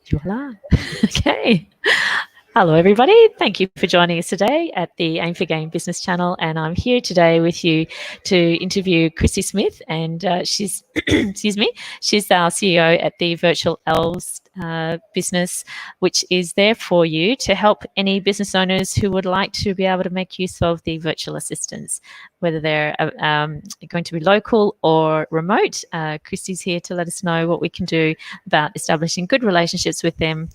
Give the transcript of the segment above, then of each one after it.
Voila. Okay. Hello, everybody. Thank you for joining us today at the Aim for Gain Business Channel. And I'm here today with you to interview Christy Smith. And she's, excuse me, she's our CEO at the Virtual Elves business, which is there for you to help any business owners who would like to be able to make use of the virtual assistants, whether they're going to be local or remote. Christy's here to let us know what we can do about establishing good relationships with them,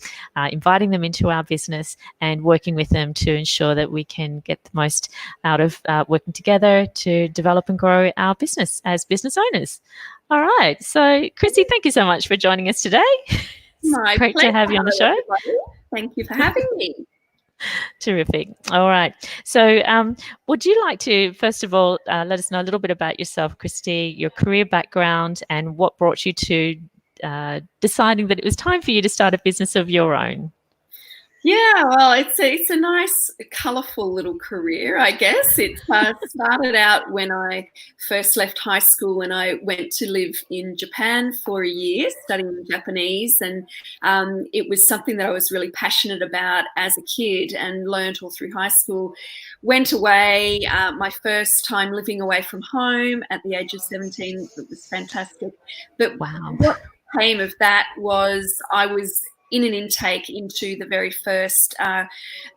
inviting them into our business and working with them to ensure that we can get the most out of working together to develop and grow our business as business owners. All right. So, Christy, thank you so much for joining us today. My Great pleasure. to have you on the show. Everybody. Thank you for having me. Terrific. All right. So, would you like to, first of all, let us know a little bit about yourself, Christy, your career background, and what brought you to deciding that it was time for you to start a business of your own? Yeah, well, it's a nice, colourful little career, I guess. It started out when I first left high school and I went to live in Japan for a year studying Japanese, and it was something that I was really passionate about as a kid and learned all through high school. Went away, my first time living away from home at the age of 17. It was fantastic. But Wow. what came of that was I was in an intake into the very first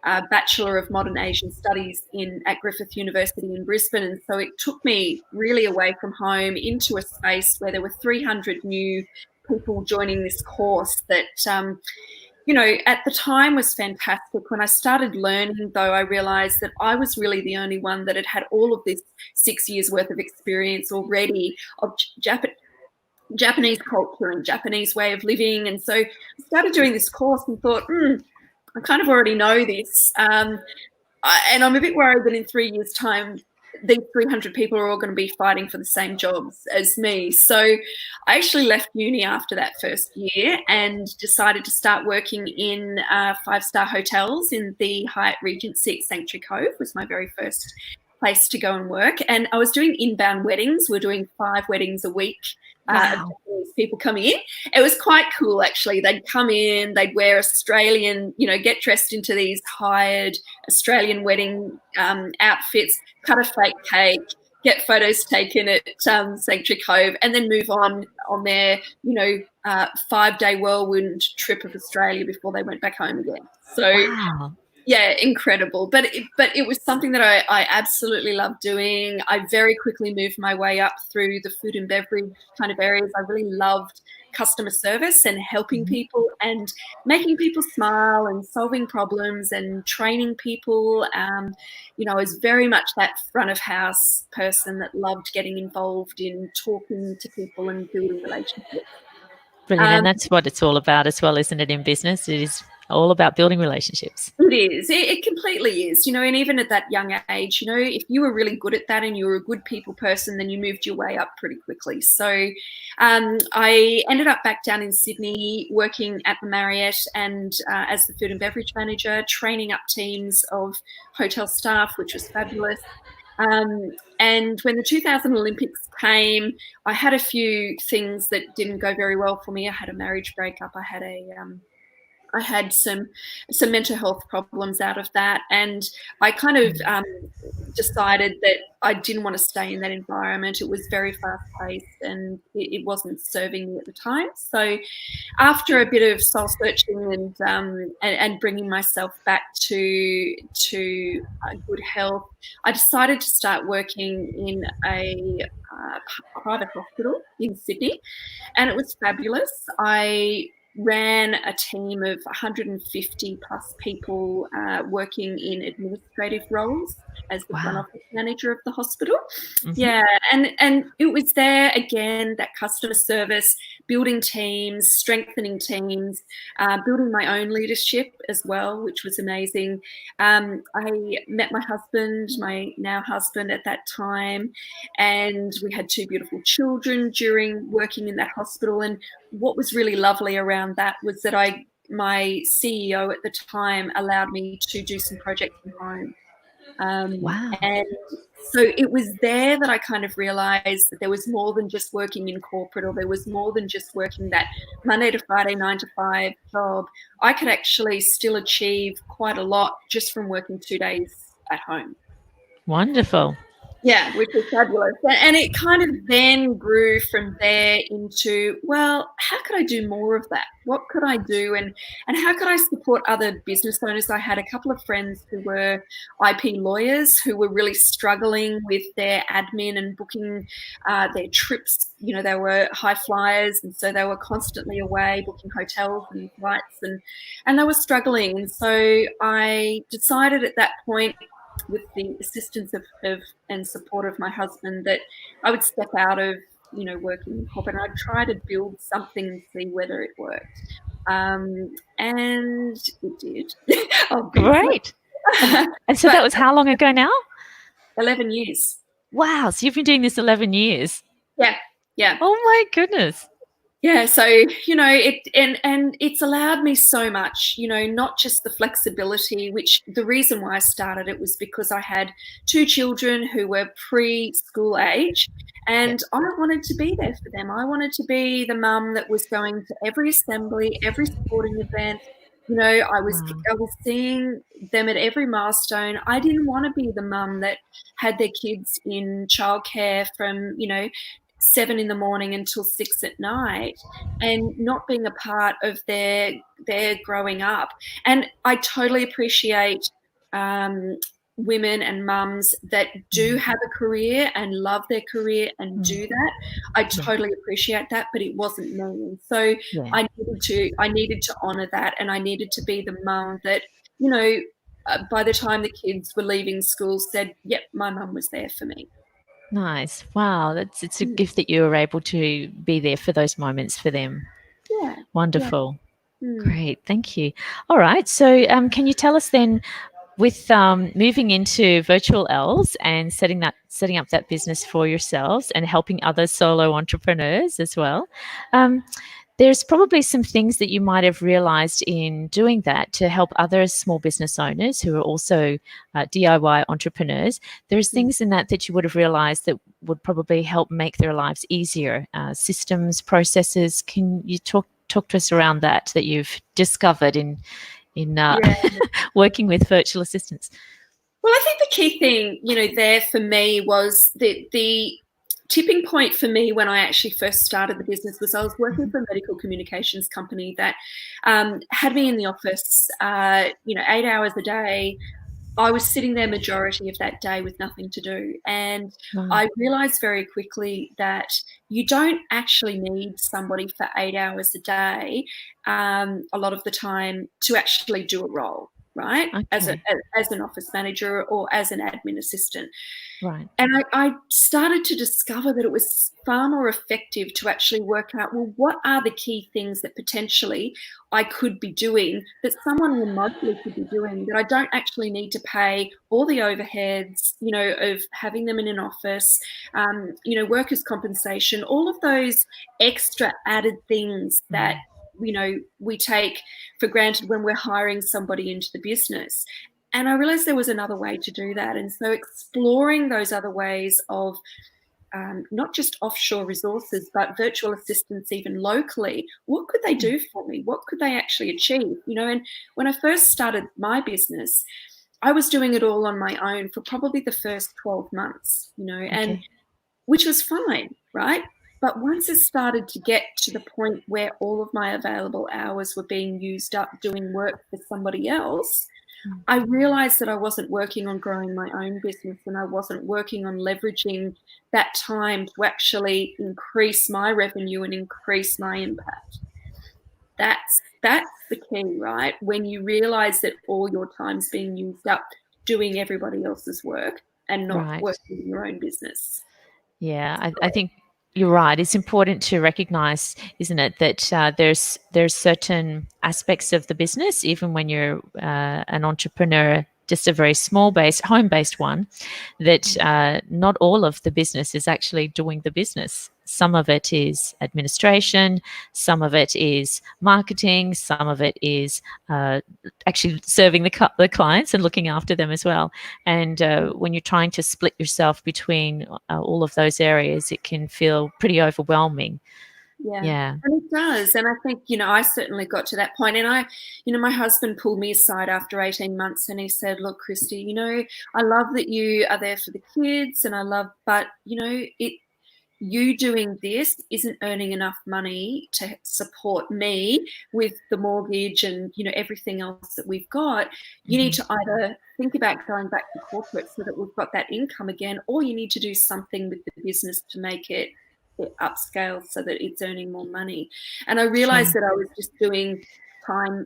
Bachelor of Modern Asian Studies at Griffith University in Brisbane. And so it took me really away from home into a space where there were 300 new people joining this course that, at the time was fantastic. When I started learning, though, I realized that I was really the only one that had all of this 6 years worth of experience already of Japanese culture and Japanese way of living. And so I started doing this course and thought, I kind of already know this. And I'm a bit worried that in 3 years' time, these 300 people are all going to be fighting for the same jobs as me. So I actually left uni after that first year and decided to start working in 5-star hotels in the Hyatt Regency at Sanctuary Cove. Was my very first place to go and work. And I was doing inbound weddings. We're doing 5 weddings a week. Wow. People coming in. It was quite cool, actually. They'd come in, they'd wear Australian, get dressed into these hired Australian wedding outfits, cut a fake cake, get photos taken at Sanctuary Cove, and then move on their, 5-day whirlwind trip of Australia before they went back home again. So. Wow. Yeah, incredible. But it was something that I absolutely loved doing. I very quickly moved my way up through the food and beverage kind of areas. I really loved customer service and helping people and making people smile and solving problems and training people. I was very much that front of house person that loved getting involved in talking to people and building relationships. Brilliant. And that's what it's all about as well, isn't it, in business? It is all about building relationships. It is. It completely is. And even at that young age, if you were really good at that and you were a good people person, then you moved your way up pretty quickly. So I ended up back down in Sydney working at the Marriott and as the food and beverage manager, training up teams of hotel staff, which was fabulous. And when the 2000 Olympics came, I had a few things that didn't go very well for me. I had a marriage breakup. I had some mental health problems out of that, and I kind of decided that I didn't want to stay in that environment. It was very fast-paced, and it wasn't serving me at the time. So, after a bit of soul searching and bringing myself back to good health, I decided to start working in a private hospital in Sydney, and it was fabulous. I ran a team of 150 plus people working in administrative roles as the front office manager of the hospital. Mm-hmm. Yeah, and it was there again, that customer service, building teams, strengthening teams, building my own leadership as well, which was amazing. I met my husband, my now husband at that time, and we had 2 beautiful children during working in that hospital. And what was really lovely around that was that my CEO at the time allowed me to do some projects from home. Wow. And so it was there that I kind of realized that there was more than just working in corporate, or there was more than just working that Monday to Friday, 9 to 5 job. I could actually still achieve quite a lot just from working 2 days at home. Wonderful. Yeah, which was fabulous. And it kind of then grew from there into, well, how could I do more of that? What could I do? And how could I support other business owners? I had a couple of friends who were IP lawyers who were really struggling with their admin and booking their trips. You know, they were high flyers, and so they were constantly away booking hotels and flights, and they were struggling. And so I decided at that point, with the assistance of and support of my husband, that I would step out of, you know, working in corporate, and I'd try to build something and see whether it worked. And it did. Great. And so that was how long ago now? 11 years. Wow. So you've been doing this 11 years. Yeah. Yeah. Oh my goodness. Yeah, so, you know, and it's allowed me so much, you know, not just the flexibility, which the reason why I started it was because I had 2 children who were preschool age, and I wanted to be there for them. I wanted to be the mum that was going to every assembly, every sporting event. You know, I was seeing them at every milestone. I didn't want to be the mum that had their kids in childcare from, you know, 7 in the morning until 6 at night, and not being a part of their growing up. And I totally appreciate women and mums that do have a career and love their career and do that. I totally appreciate that, but it wasn't me. And so I needed to honor that, and I needed to be the mum that, you know, by the time the kids were leaving school, said, yep, my mum was there for me. Nice. Wow. It's a gift that you were able to be there for those moments for them. Yeah. Wonderful. Yeah. Great. Thank you. All right. So can you tell us then, with moving into Virtual Elves and setting up that business for yourselves and helping other solo entrepreneurs as well, there's probably some things that you might have realized in doing that to help other small business owners who are also DIY entrepreneurs. There's things in that you would have realized that would probably help make their lives easier, systems, processes. Can you talk to us around that you've discovered in working with virtual assistants? Well, I think the key thing, you know, there for me was the tipping point for me when I actually first started the business was I was working for a medical communications company that had me in the office, 8 hours a day. I was sitting there majority of that day with nothing to do. And I realized very quickly that you don't actually need somebody for 8 hours a day a lot of the time to actually do a role, right? Okay. As an office manager or as an admin assistant. Right. And I started to discover that it was far more effective to actually work out, well, what are the key things that potentially I could be doing that someone remotely could be doing, that I don't actually need to pay all the overheads, you know, of having them in an office, workers' compensation, all of those extra added things that, you know, we take for granted when we're hiring somebody into the business. And I realized there was another way to do that. And so exploring those other ways of not just offshore resources, but virtual assistants even locally, what could they do for me? What could they actually achieve? You know, and when I first started my business, I was doing it all on my own for probably the first 12 months, you know, and which was fine, right? But once it started to get to the point where all of my available hours were being used up doing work for somebody else, I realized that I wasn't working on growing my own business, and I wasn't working on leveraging that time to actually increase my revenue and increase my impact. That's the key, right? When you realize that all your time's being used up doing everybody else's work and not working in your own business. Yeah, I think you're right. It's important to recognize, isn't it, that there's certain aspects of the business, even when you're an entrepreneur, just a very home-based one, that not all of the business is actually doing the business. some of it is administration, some of it is marketing, some of it is actually serving the clients and looking after them as well. And when you're trying to split yourself between all of those areas, it can feel pretty overwhelming. Yeah. And it does. And I think, I certainly got to that point. And my husband pulled me aside after 18 months and he said, look, Christy, I love that you are there for the kids but you doing this isn't earning enough money to support me with the mortgage and, everything else that we've got. You need to either think about going back to corporate so that we've got that income again, or you need to do something with the business to make it upscale so that it's earning more money. And I realized that I was just doing time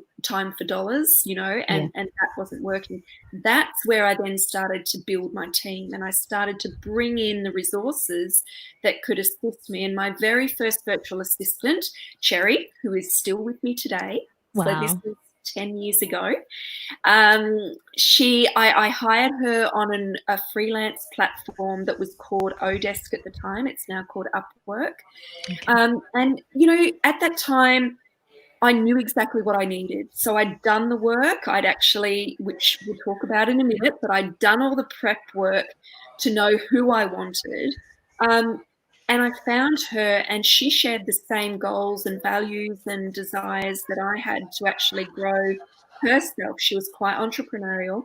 for dollars, and that wasn't working. That's where I then started to build my team, and I started to bring in the resources that could assist me. And my very first virtual assistant, Cherry, who is still with me today. Wow. So this was 10 years ago. I hired her on a freelance platform that was called Odesk at the time. It's now called Upwork. Okay. And, at that time, I knew exactly what I needed. So I'd done the work. Which we'll talk about in a minute, but I'd done all the prep work to know who I wanted. And I found her, and she shared the same goals and values and desires that I had to actually grow herself. She was quite entrepreneurial.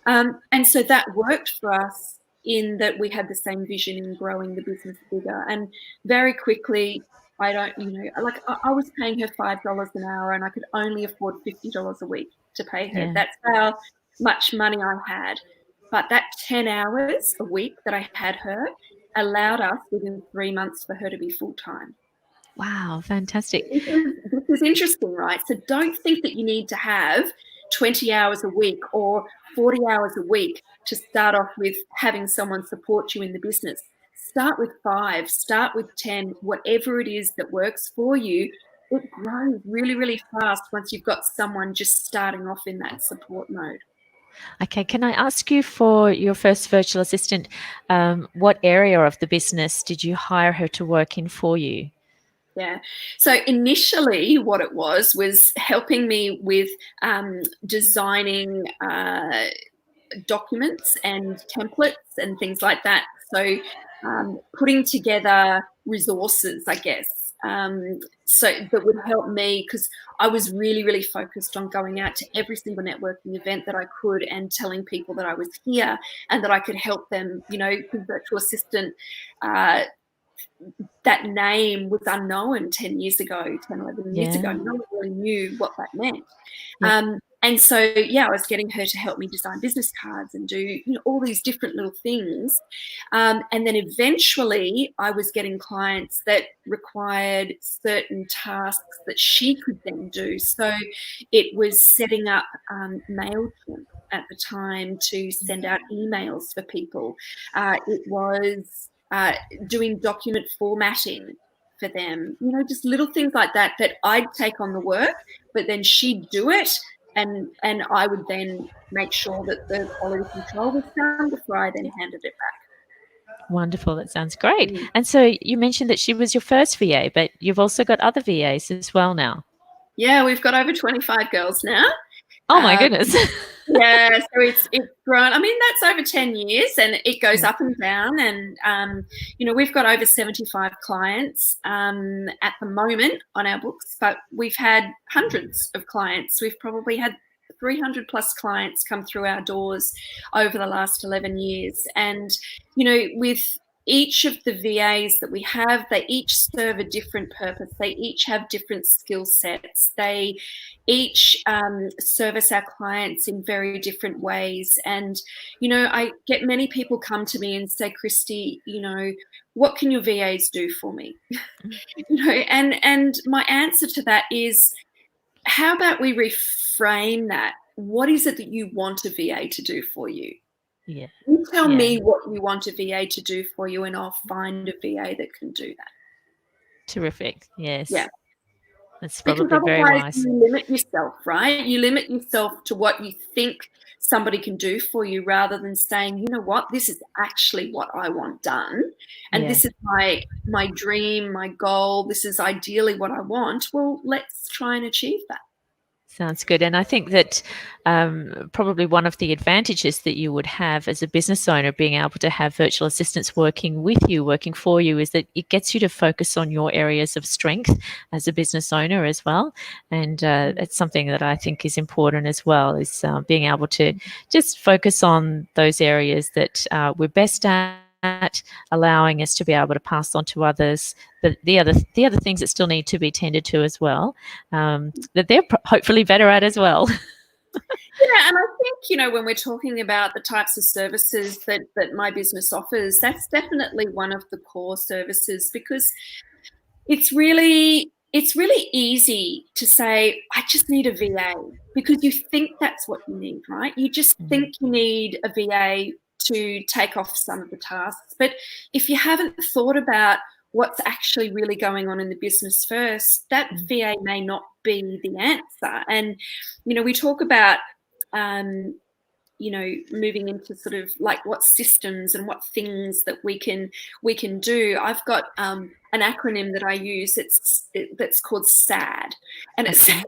And so that worked for us in that we had the same vision in growing the business bigger. And very quickly, I was paying her $5 an hour and I could only afford $50 a week to pay her. Yeah. That's how much money I had. But that 10 hours a week that I had her allowed us within 3 months for her to be full-time. Wow, fantastic. This is interesting, right? So don't think that you need to have 20 hours a week or 40 hours a week to start off with having someone support you in the business. Start with 5, start with 10, whatever it is that works for you. It grows really, really fast once you've got someone just starting off in that support mode. Okay, can I ask you, for your first virtual assistant, what area of the business did you hire her to work in for you? Yeah. So initially what it was helping me with designing documents and templates and things like that. So putting together resources, I guess, so that would help me, because I was really, really focused on going out to every single networking event that I could and telling people that I was here and that I could help them. The virtual assistant, that name was unknown 10 years ago, 10, 11 years ago. No one really knew what that meant. And so, I was getting her to help me design business cards and do all these different little things. And then eventually I was getting clients that required certain tasks that she could then do. So it was setting up MailChimp at the time to send out emails for people. It was doing document formatting for them, just little things like that I'd take on the work, but then she'd do it. And I would then make sure that the quality control was done before I then handed it back. Wonderful. That sounds great. And so you mentioned that she was your first VA, but you've also got other VAs as well now. Yeah, we've got over 25 girls now. Oh my goodness. Yeah, so it's grown. I mean, that's over 10 years and it goes up and down. And, we've got over 75 clients at the moment on our books, but we've had hundreds of clients. We've probably had 300 plus clients come through our doors over the last 11 years. And, with each of the VAs that we have, they each serve a different purpose. They each have different skill sets. They each service our clients in very different ways. And, I get many people come to me and say, Christy, what can your VAs do for me? And my answer to that is, how about we reframe that? What is it that you want a VA to do for you? Yeah. You tell me what you want a VA to do for you and I'll find a VA that can do that. Terrific. Yes. Yeah. That's Because probably very otherwise wise. you limit yourself, right? You limit yourself to what you think somebody can do for you rather than saying, you know what, this is actually what I want done. And Yeah. this is my dream, my goal. This is ideally what I want. Well, let's try and achieve that. Sounds good. And I think that probably one of the advantages that you would have as a business owner, being able to have virtual assistants working with you, working for you, is that it gets you to focus on your areas of strength as a business owner as well. And it's something that I think is important as well, is being able to just focus on those areas that we're best at, allowing us to be able to pass on to others the other things that still need to be tended to as well, that they're hopefully better at as well. Yeah, and I think, you know, when we're talking about the types of services that my business offers, that's definitely one of the core services, because it's really easy to say, I just need a VA, because you think that's what you need, right? You just think you need a VA to take off some of the tasks. But if you haven't thought about what's actually really going on in the business first, that VA may not be the answer. And, you know, we talk about, you know, moving into sort of like what systems and what things that we can do. I've got an acronym that I use that's called SAD, and it sounds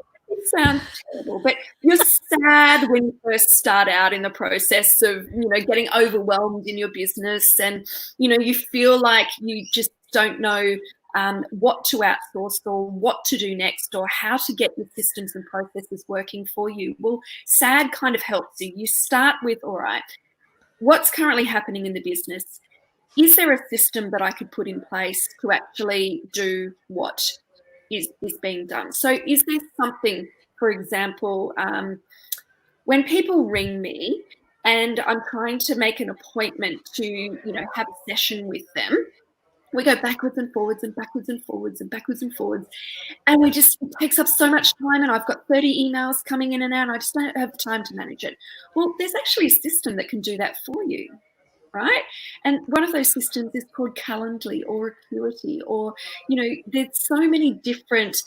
terrible, but you're sad when you first start out in the process of, you know, getting overwhelmed in your business, and, you know, you feel like you just don't know what to outsource or what to do next or how to get your systems and processes working for you. Well, SAD kind of helps you. You start with, all right, what's currently happening in the business? Is there a system that I could put in place to actually do what is being done? So is there something, for example, when people ring me and I'm trying to make an appointment to, you know, have a session with them, we go backwards and forwards and backwards and forwards and backwards and forwards. And it takes up so much time, and I've got 30 emails coming in and out, and I just don't have time to manage it. Well, there's actually a system that can do that for you, right? And one of those systems is called Calendly or Acuity, or, you know, there's so many different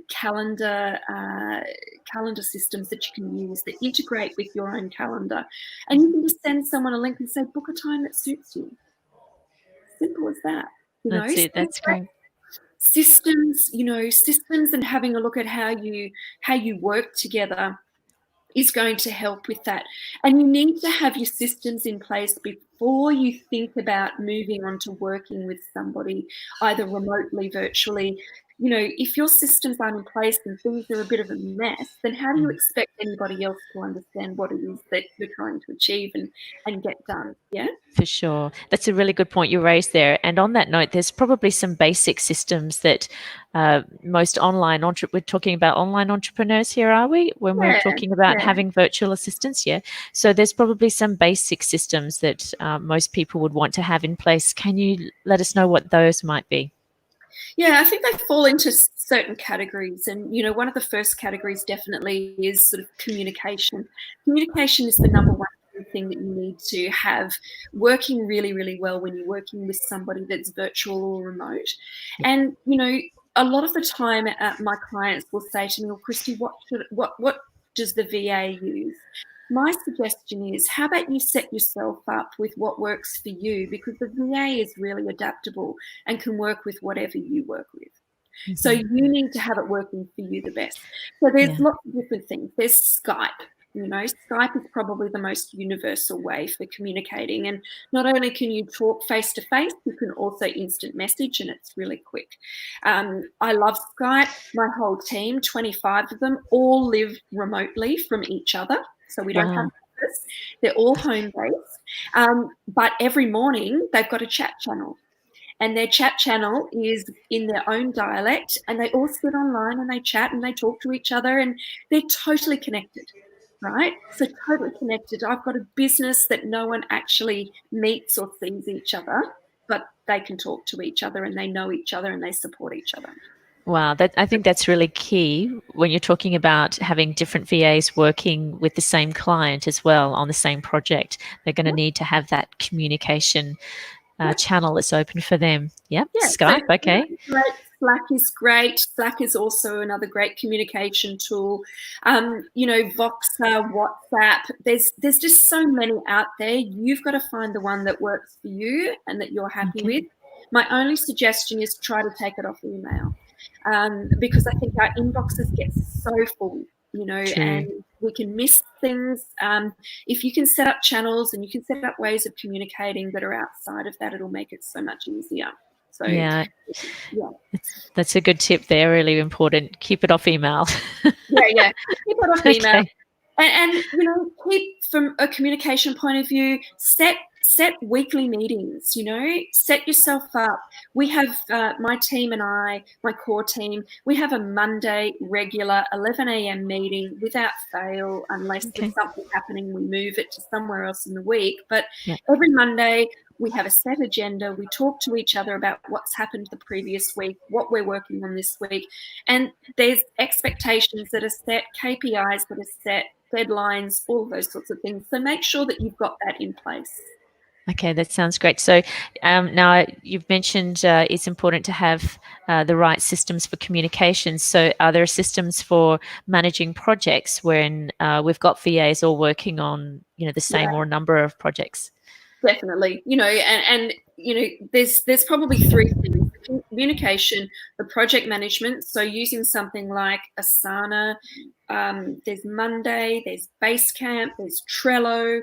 calendar systems that you can use that integrate with your own calendar. And you can just send someone a link and say, book a time that suits you. Simple as that. You know, That's it. That's great. Systems, you know, systems and having a look at how you work together is going to help with that. And you need to have your systems in place before you think about moving on to working with somebody, either remotely, virtually. You know, if your systems aren't in place and things are a bit of a mess, then how do you expect anybody else to understand what it is that you're trying to achieve and get done? Yeah? For sure. That's a really good point you raised there. And on that note, there's probably some basic systems that most we're talking about online entrepreneurs here, are we? When we're talking about having virtual assistants, yeah. So there's probably some basic systems that most people would want to have in place. Can you let us know what those might be? Yeah, I think they fall into certain categories. And, you know, one of the first categories definitely is sort of communication. Communication is the number one thing that you need to have working really, really well when you're working with somebody that's virtual or remote. And, you know, a lot of the time my clients will say to me, well, Christy, what does the VA use? My suggestion is, how about you set yourself up with what works for you, because the VA is really adaptable and can work with whatever you work with. Mm-hmm. So you need to have it working for you the best. So there's lots of different things. There's Skype. You know, Skype is probably the most universal way for communicating. And not only can you talk face-to-face, you can also instant message, and it's really quick. I love Skype. My whole team, 25 of them, all live remotely from each other. So we don't have office. They're all home-based. But every morning they've got a chat channel. And their chat channel is in their own dialect, and they all sit online and they chat and they talk to each other, and they're totally connected, right? So totally connected. I've got a business that no one actually meets or sees each other, but they can talk to each other and they know each other and they support each other. Wow, I think that's really key when you're talking about having different VAs working with the same client as well on the same project. They're going to need to have that communication channel that's open for them. Yep. Skype, so okay. Slack is great. Slack is also another great communication tool. Voxer, WhatsApp. There's just so many out there. You've got to find the one that works for you and that you're happy with. My only suggestion is try to take it off email, because I think our inboxes get so full, and we can miss things. If you can set up channels and you can set up ways of communicating that are outside of that, it'll make it so much easier. So yeah. That's a good tip there. Really important. Keep it off email. yeah. Keep it off email. And keep, from a communication point of view, set weekly meetings, set yourself up. We have my team and I, my core team, we have a Monday regular 11 a.m. meeting without fail, unless there's something happening, we move it to somewhere else in the week. But every Monday we have a set agenda. We talk to each other about what's happened the previous week, what we're working on this week. And there's expectations that are set, KPIs that are set, deadlines, all of those sorts of things. So make sure that you've got that in place. Okay, that sounds great. So now you've mentioned it's important to have the right systems for communication. So are there systems for managing projects when we've got VAs all working on, the same or a number of projects? Definitely, there's probably three things: communication, the project management. So using something like Asana, there's Monday, there's Basecamp, there's Trello.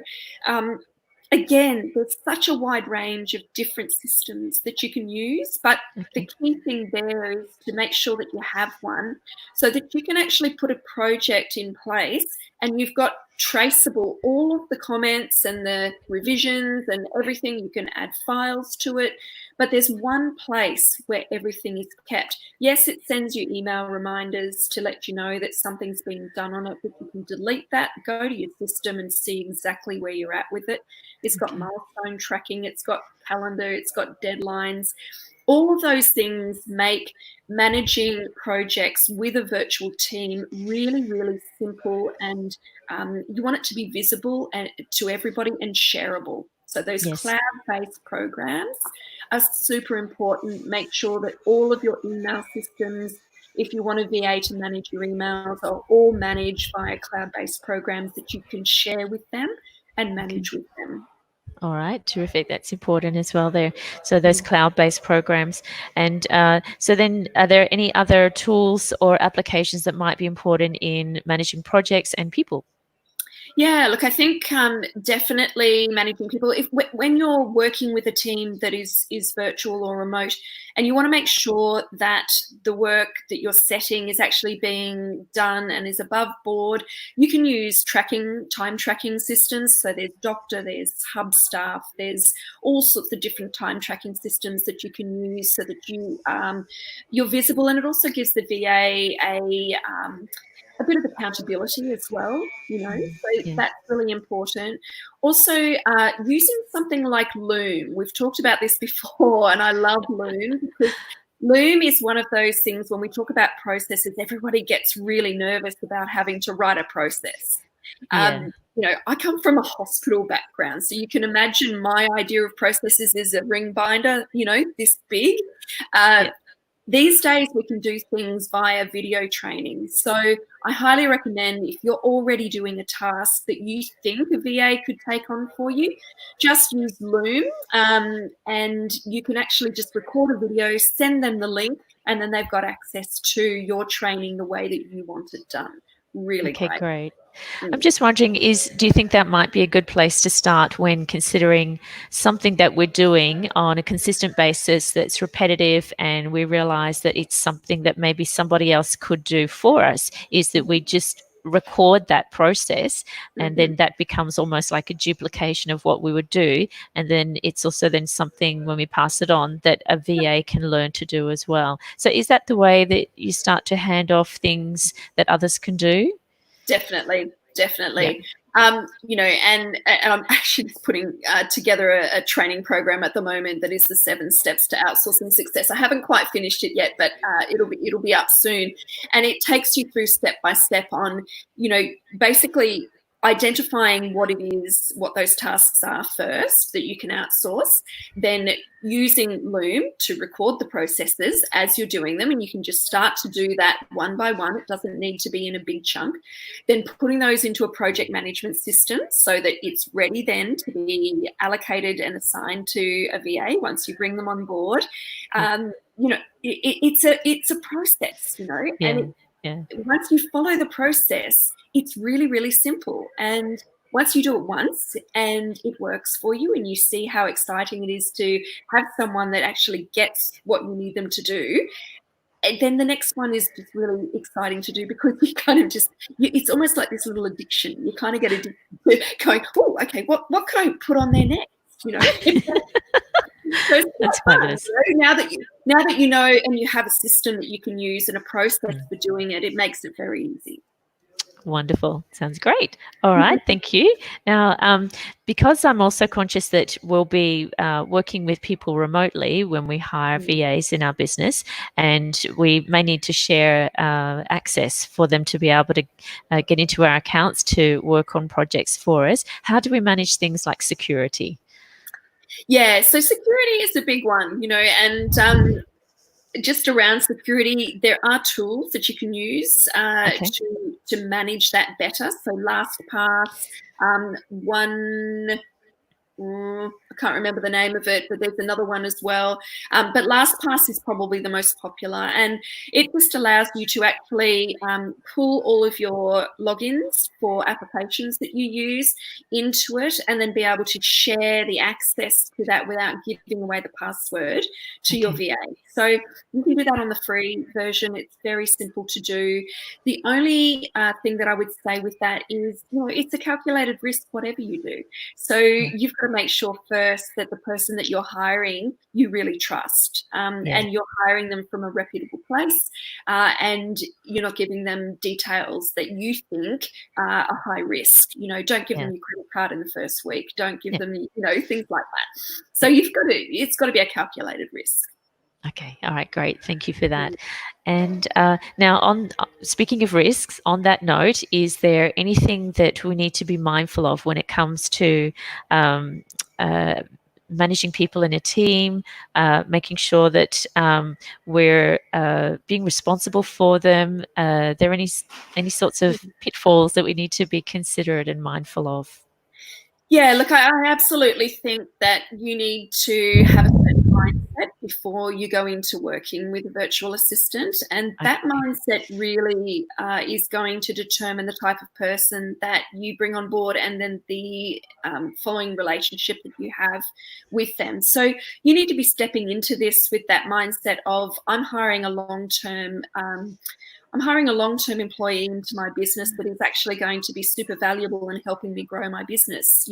Again, there's such a wide range of different systems that you can use, but the key thing there is to make sure that you have one so that you can actually put a project in place and you've got traceable all of the comments and the revisions and everything. You can add files to it, but there's one place where everything is kept. Yes, it sends you email reminders to let you know that something's been done on it, but you can delete that, go to your system and see exactly where you're at with it. It's got milestone tracking, it's got calendar, it's got deadlines. All of those things make managing projects with a virtual team really, really simple, and you want it to be visible and to everybody and shareable. So those cloud-based programs are super important. Make sure that all of your email systems, if you want a VA to manage your emails, are all managed via cloud-based programs that you can share with them and manage with them. All right, terrific. That's important as well there. So those cloud-based programs. And so then are there any other tools or applications that might be important in managing projects and people? Yeah, look, I think definitely managing people. When you're working with a team that is virtual or remote, and you want to make sure that the work that you're setting is actually being done and is above board, you can use time tracking systems. So there's Doctor, there's Hubstaff, there's all sorts of different time tracking systems that you can use so that you're visible, and it also gives the VA a bit of accountability as well, so that's really important. Also, using something like Loom. We've talked about this before, and I love Loom because Loom is one of those things when we talk about processes, everybody gets really nervous about having to write a process. I come from a hospital background, so you can imagine my idea of processes is a ring binder, this big. These days, we can do things via video training. So I highly recommend, if you're already doing a task that you think a VA could take on for you, just use Loom, and you can actually just record a video, send them the link, and then they've got access to your training the way that you want it done. Really great. I'm just wondering, do you think that might be a good place to start when considering something that we're doing on a consistent basis that's repetitive, and we realize that it's something that maybe somebody else could do for us, is that we just record that process, and then that becomes almost like a duplication of what we would do, and then it's also then something when we pass it on that a VA can learn to do as well. So is that the way that you start to hand off things that others can do? Definitely. And I'm actually putting together a training program at the moment that is the 7 steps to outsourcing success. I haven't quite finished it yet, but it'll be up soon. And it takes you through step by step on, basically identifying what it is, what those tasks are first that you can outsource, then using Loom to record the processes as you're doing them, and you can just start to do that one by one. It doesn't need to be in a big chunk. Then putting those into a project management system so that it's ready then to be allocated and assigned to a VA once you bring them on board. It's a process, and once you follow the process, it's really, really simple. And once you do it once and it works for you and you see how exciting it is to have someone that actually gets what you need them to do, and then the next one is just really exciting to do, because you kind of it's almost like this little addiction. You kind of get addicted to going, oh, okay, what can I put on there next? So that's fabulous. Now that you know and you have a system that you can use and a process for doing it, it makes it very easy. Wonderful. Sounds great. All right. Thank you. Now, because I'm also conscious that we'll be working with people remotely when we hire VAs in our business, and we may need to share access for them to be able to get into our accounts to work on projects for us. How do we manage things like security? Yeah, so security is a big one, and just around security, there are tools that you can use to manage that better. So LastPass, I can't remember the name of it, but there's another one as well. But LastPass is probably the most popular, and it just allows you to actually pull all of your logins for applications that you use into it, and then be able to share the access to that without giving away the password to your VA. So you can do that on the free version. It's very simple to do. The only thing that I would say with that is, it's a calculated risk, whatever you do. So you've got to make sure first that the person that you're hiring, you really trust, and you're hiring them from a reputable place, and you're not giving them details that you think are high risk. Don't give them your credit card in the first week. Don't give them, things like that. So it's got to be a calculated risk. Okay. All right. Great. Thank you for that. And now, speaking of risks, on that note, is there anything that we need to be mindful of when it comes to managing people in a team, making sure that we're being responsible for them? Are there any sorts of pitfalls that we need to be considerate and mindful of? Yeah, look, I absolutely think that you need to have a certain mindset before you go into working with a virtual assistant. And that mindset really is going to determine the type of person that you bring on board, and then the following relationship that you have with them. So you need to be stepping into this with that mindset of, I'm hiring a long-term employee into my business that is actually going to be super valuable in helping me grow my business,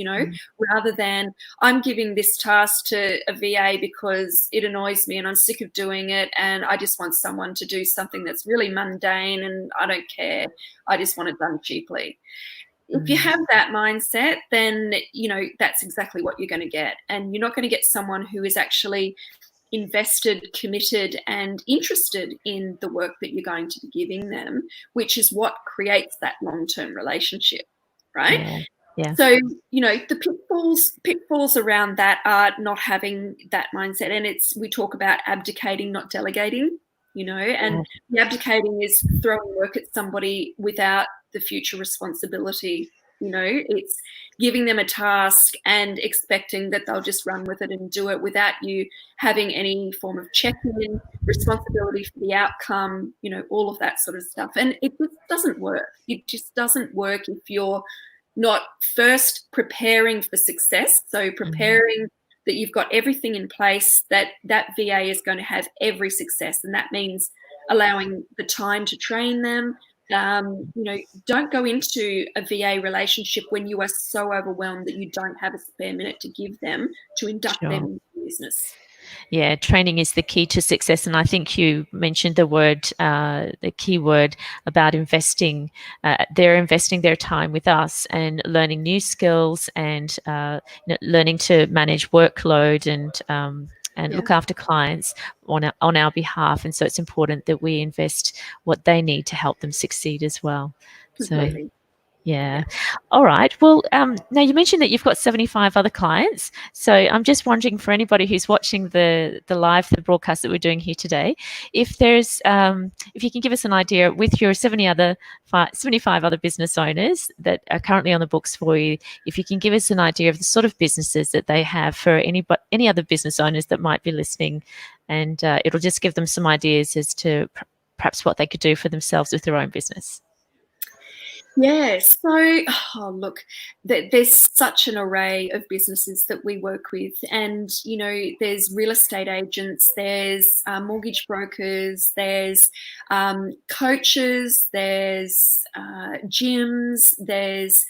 rather than I'm giving this task to a VA because it annoys me and I'm sick of doing it, and I just want someone to do something that's really mundane and I don't care. I just want it done cheaply. If you have that mindset, then, that's exactly what you're going to get. And you're not going to get someone who is actually invested, committed, and interested in the work that you're going to be giving them, which is what creates that long-term relationship, right? Yeah. So, the pitfalls around that are not having that mindset. And we talk about abdicating, not delegating, and the abdicating is throwing work at somebody without the future responsibility. It's giving them a task and expecting that they'll just run with it and do it without you having any form of check-in, responsibility for the outcome, all of that sort of stuff. And it just doesn't work. It just doesn't work if you're not first preparing for success. So preparing that you've got everything in place, that VA is going to have every success. And that means allowing the time to train them. Don't go into a VA relationship when you are so overwhelmed that you don't have a spare minute to give them to induct them into the business. Yeah, training is the key to success. And I think you mentioned the key word about investing. They're investing their time with us and learning new skills and learning to manage workload and look after clients on our behalf. And so it's important that we invest what they need to help them succeed as well. Completely. Yeah. All right. Well, now you mentioned that you've got 75 other clients. So I'm just wondering, for anybody who's watching the broadcast that we're doing here today, if if you can give us an idea with your 75 other business owners that are currently on the books for you, if you can give us an idea of the sort of businesses that they have for any other business owners that might be listening, and it'll just give them some ideas as to perhaps what they could do for themselves with their own business. Yeah, so look, there's such an array of businesses that we work with, and there's real estate agents, there's mortgage brokers, there's coaches, there's gyms, there's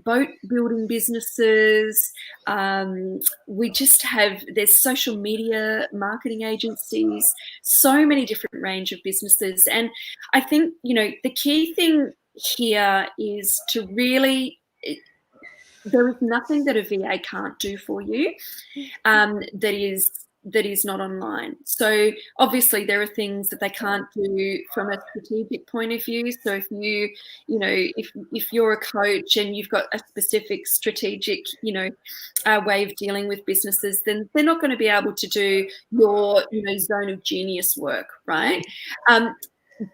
boat building businesses. There's social media marketing agencies, so many different range of businesses, and I think the key thing here is to really, there is nothing that a VA can't do for you that is not online. So obviously there are things that they can't do from a strategic point of view. So if you're a coach and you've got a specific strategic way of dealing with businesses, then they're not going to be able to do your zone of genius work, right?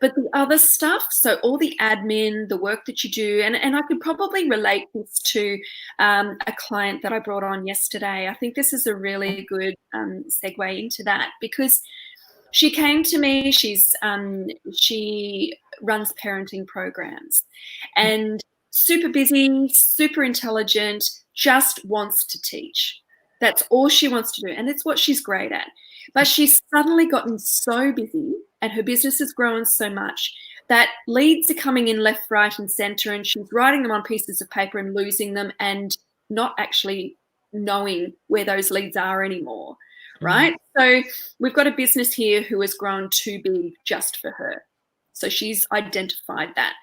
But the other stuff, so all the admin, the work that you do, and I could probably relate this to a client that I brought on yesterday. I think this is a really good segue into that, because she came to me. She runs parenting programs, and super busy, super intelligent, just wants to teach. That's all she wants to do, and it's what she's great at. But she's suddenly gotten so busy and her business has grown so much that leads are coming in left, right, and center, and she's writing them on pieces of paper and losing them and not actually knowing where those leads are anymore, right? So we've got a business here who has grown too big just for her. So she's identified that.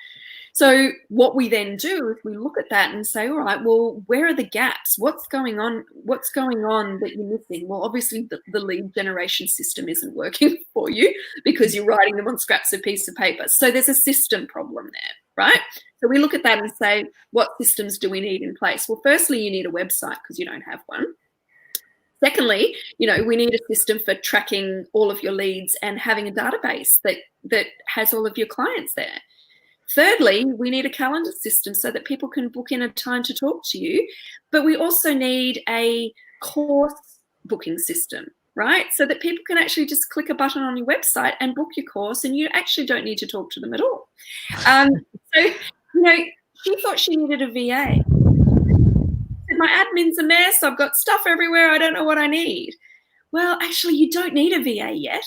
So what we then do is we look at that and say, all right, well, where are the gaps? What's going on? What's going on that you're missing? Well, obviously the lead generation system isn't working for you because you're writing them on scraps of piece of paper. So there's a system problem there, right? So we look at that and say, what systems do we need in place? Well, firstly, you need a website because you don't have one. Secondly, we need a system for tracking all of your leads and having a database that has all of your clients there. Thirdly, we need a calendar system so that people can book in a time to talk to you. But we also need a course booking system, right? So that people can actually just click a button on your website and book your course, and you actually don't need to talk to them at all. So, she thought she needed a VA. My admin's a mess. I've got stuff everywhere. I don't know what I need. Well, actually, you don't need a VA yet.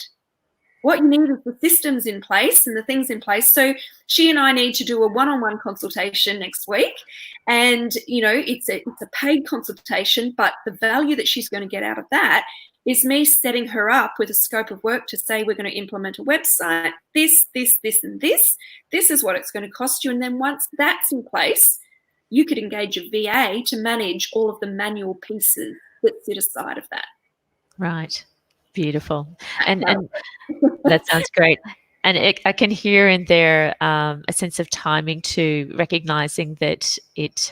What you need is the systems in place and the things in place. So she and I need to do a one-on-one consultation next week. And, it's a paid consultation, but the value that she's going to get out of that is me setting her up with a scope of work to say, we're going to implement a website, this, and this. This is what it's going to cost you. And then once that's in place, you could engage a VA to manage all of the manual pieces that sit aside of that. Right. Beautiful. And that sounds great. And I can hear in there a sense of timing too, recognizing that it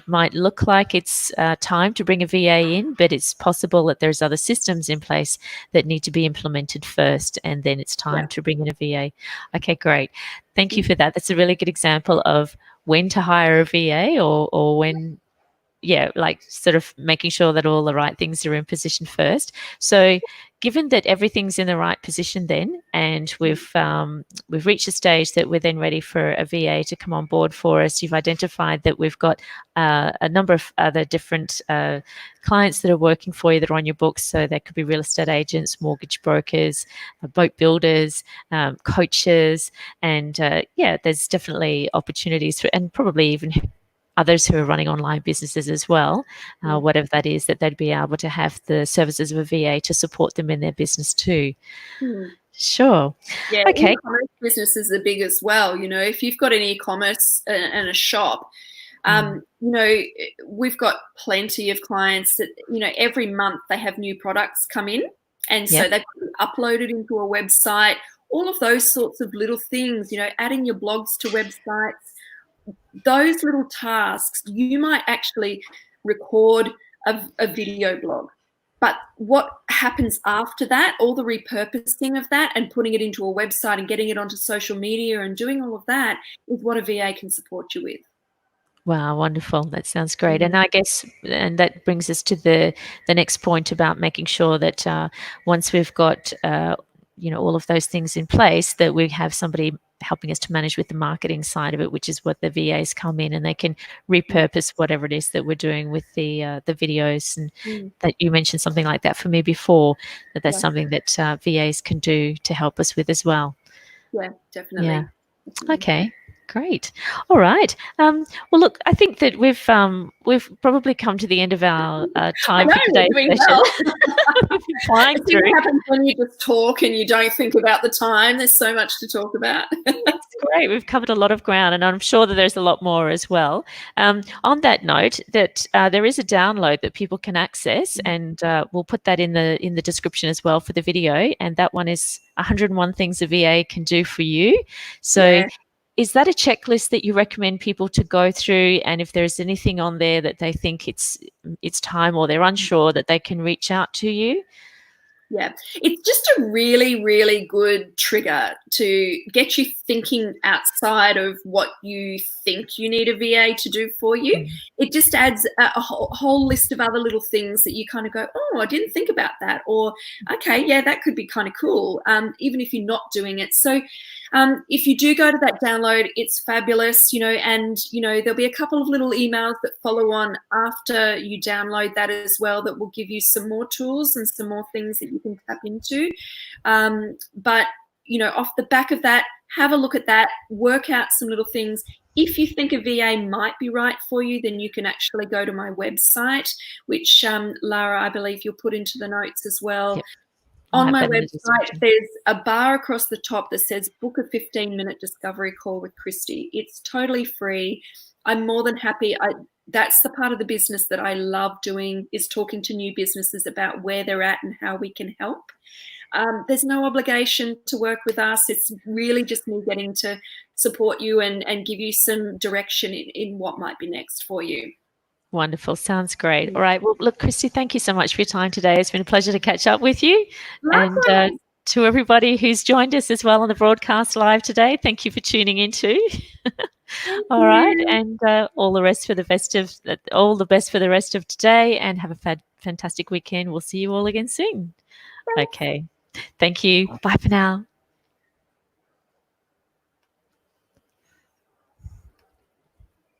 might look like it's time to bring a VA in, but it's possible that there's other systems in place that need to be implemented first, and then it's time to bring in a VA. Okay, great. Thank you for that. That's a really good example of when to hire a VA or when, like sort of making sure that all the right things are in position first. So given that everything's in the right position then, and we've reached a stage that we're then ready for a VA to come on board for us, you've identified that we've got a number of other different clients that are working for you that are on your books. So that could be real estate agents, mortgage brokers, boat builders, coaches, and there's definitely opportunities for, and probably even others who are running online businesses as well, whatever that is, that they'd be able to have the services of a VA to support them in their business too. Sure. Yeah. Okay. E-commerce businesses are big as well. If you've got an e-commerce and a shop, we've got plenty of clients that, every month they have new products come in. And so they've uploaded into a website, all of those sorts of little things, adding your blogs to websites. those little tasks, you might actually record a video blog. But what happens after that, all the repurposing of that and putting it into a website and getting it onto social media and doing all of that is what a VA can support you with. Wow, wonderful. That sounds great. And I guess, and that brings us to the next point about making sure that once we've got, all of those things in place, that we have somebody helping us to manage with the marketing side of it, which is what the VAs come in and they can repurpose whatever it is that we're doing with the videos. And that you mentioned something like that for me before, that's something that VAs can do to help us with as well. Yeah, definitely. Yeah. Okay. Great. All right. Well, look, I think that we've probably come to the end of our time for today's session. Well. We've been flying through. What happens when you just talk and you don't think about the time? There's so much to talk about. That's great. We've covered a lot of ground, and I'm sure that there's a lot more as well. On that note, that there is a download that people can access, and we'll put that in the description as well for the video. And that one is 101 Things a VA Can Do for You. So. Yeah. Is that a checklist that you recommend people to go through? And if there's anything on there that they think it's time or they're unsure, that they can reach out to you? Yeah, it's just a really, really good trigger to get you thinking outside of what you think you need a VA to do for you. It just adds a whole list of other little things that you kind of go, oh, I didn't think about that. Or, okay, yeah, that could be kind of cool, even if you're not doing it. So if you do go to that download, it's fabulous, and, there'll be a couple of little emails that follow on after you download that as well that will give you some more tools and some more things that you can tap into. But, off the back of that, have a look at that, work out some little things. If you think a VA might be right for you, then you can actually go to my website, which, Lara, I believe you'll put into the notes as well. Yep. On my website, there's a bar across the top that says book a 15-minute discovery call with Christy. It's totally free. I'm more than happy. That's the part of the business that I love doing, is talking to new businesses about where they're at and how we can help. There's no obligation to work with us. It's really just me getting to support you and give you some direction in what might be next for you. Wonderful. Sounds great. All right. Well, look, Christy, thank you so much for your time today. It's been a pleasure to catch up with you. Likewise. And to everybody who's joined us as well on the broadcast live today, thank you for tuning in too. All right. And all the best for the rest of today, and have a fantastic weekend. We'll see you all again soon. Okay. Thank you. Bye for now.